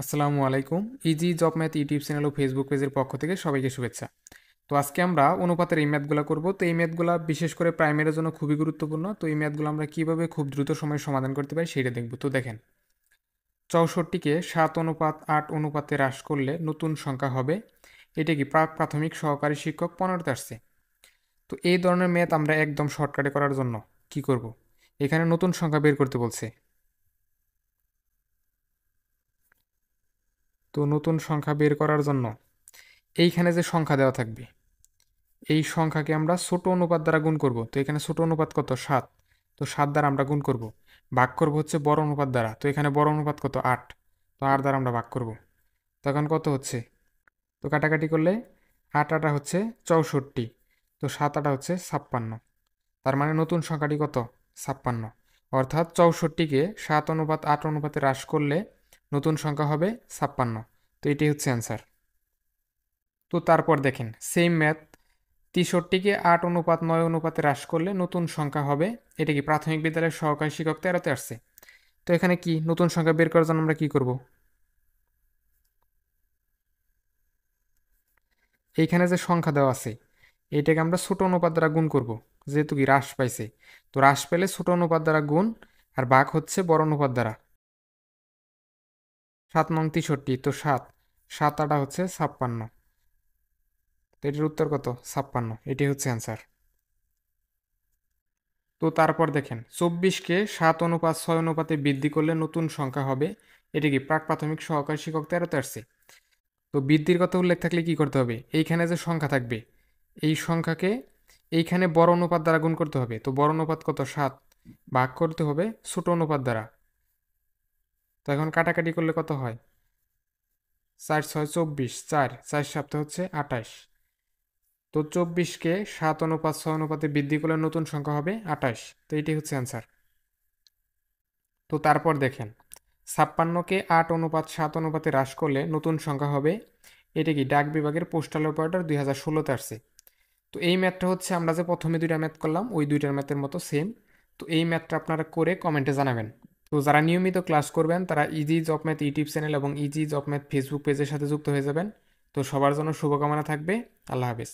আসসালামু আলাইকুম। Easy job math YouTube channel ও ফেসবুক পেজের পক্ষ থেকে সবাইকে শুভেচ্ছা। তো আজকে আমরা অনুপাতের এই ম্যাথগুলো করব। তো এই ম্যাথগুলো বিশেষ করে প্রাইমারির জন্য খুবই গুরুত্বপূর্ণ। তো এই ম্যাথগুলো আমরা কিভাবে খুব দ্রুত সময়ে সমাধান করতে পারি সেটা দেখব। তো দেখেন, 64কে 7:8 অনুপাতে হ্রাস করলে নতুন সংখ্যা হবে। এটা কি প্রাক প্রাথমিক সহকারী শিক্ষক 15তে আসছে। তো এই ধরনের ম্যাথ আমরা একদম শর্টকাটে করার জন্য কি করব? এখানে নতুন সংখ্যা বের করতে বলছে। তো নতুন সংখ্যা বের করার জন্য এইখানে যে সংখ্যা দেওয়া থাকবে, এই সংখ্যাকে আমরা ছোট অনুপাত দ্বারা গুণ করব। তো এখানে ছোট অনুপাত কত? 7। তো 7 দ্বারা আমরা গুণ করব। ভাগ করব হচ্ছে বড় অনুপাত দ্বারা। তো এখানে বড় অনুপাত কত? 8। তো 8 দ্বারা আমরা ভাগ করব। তখন কত হচ্ছে? তো কাটাকাটি করলে 8 আটা হচ্ছে 64। তো 7 আটা হচ্ছে 56। তার মানে নতুন সংখ্যাটি কত? 56। অর্থাৎ 64কে 7:8 অনুপাতে হ্রাস করলে নতুন সংখ্যা হবে 56। তো এটি হচ্ছে অ্যান্সার। তো তারপর দেখেন সেম ম্যাথ, 63কে 8:9 অনুপাতে হ্রাস করলে নতুন সংখ্যা হবে। এটা কি প্রাথমিক বিদ্যালয়ের সহকারী শিক্ষক 13তে আসছে। তো এখানে কি নতুন সংখ্যা বের করার জন্য আমরা কি করব? এইখানে যে সংখ্যা দেওয়া আছে এইটাকে আমরা ছোট অনুপাত দ্বারা গুণ করব। যেহেতু কি হ্রাস পাইছে, তো হ্রাস পেলে ছোট অনুপাত দ্বারা গুণ আর ভাগ হচ্ছে বড় অনুপাত দ্বারা। 7 নং 63, তো 7 7 আটা হচ্ছে 56। তো এটির উত্তর কত? 56। এটি হচ্ছে অ্যান্সার। তো তারপর দেখেন 24কে 7:6 অনুপাতে বৃদ্ধি করলে নতুন সংখ্যা হবে। এটি কি প্রাক প্রাথমিক সহকারী শিক্ষক 13তে আসছে। তো বৃদ্ধির কথা উল্লেখ থাকলে কি করতে হবে? এইখানে যে সংখ্যা থাকবে এই সংখ্যাকে এইখানে বড় অনুপাত দ্বারা গুণ করতে হবে। তো বড় অনুপাত কত? 7। ভাগ করতে হবে ছোট অনুপাত দ্বারা। তো এখন কাটাকাটি করলে কত হয়? 4 6 24, 4 4 7 হচ্ছে 28। তো 24কে 7:6 অনুপাতে বৃদ্ধি করলে নতুন সংখ্যা হবে 28। তো এটি হচ্ছে অ্যান্সার। তো তারপর দেখেন 56কে 8:7 অনুপাতে হ্রাস করলে নতুন সংখ্যা হবে। এটা কি ডাক বিভাগের পোস্টাল অপারেটর 2016তে আসছে। তো এই ম্যাথটা হচ্ছে আমরা যে প্রথমে দুইটা ম্যাথ করলাম ওই দুইটার ম্যাথের মতো সেম। তো এই ম্যাথটা আপনারা করে কমেন্টে জানাবেন। তো যারা নিয়মিত ক্লাস করবেন তারা easy job math YouTube channel এবং ইজি জব ম্যাথ ফেসবুক পেজের সাথে যুক্ত হয়ে যাবেন। তো সবার জন্য শুভকামনা থাকবে। আল্লাহ হাফেজ।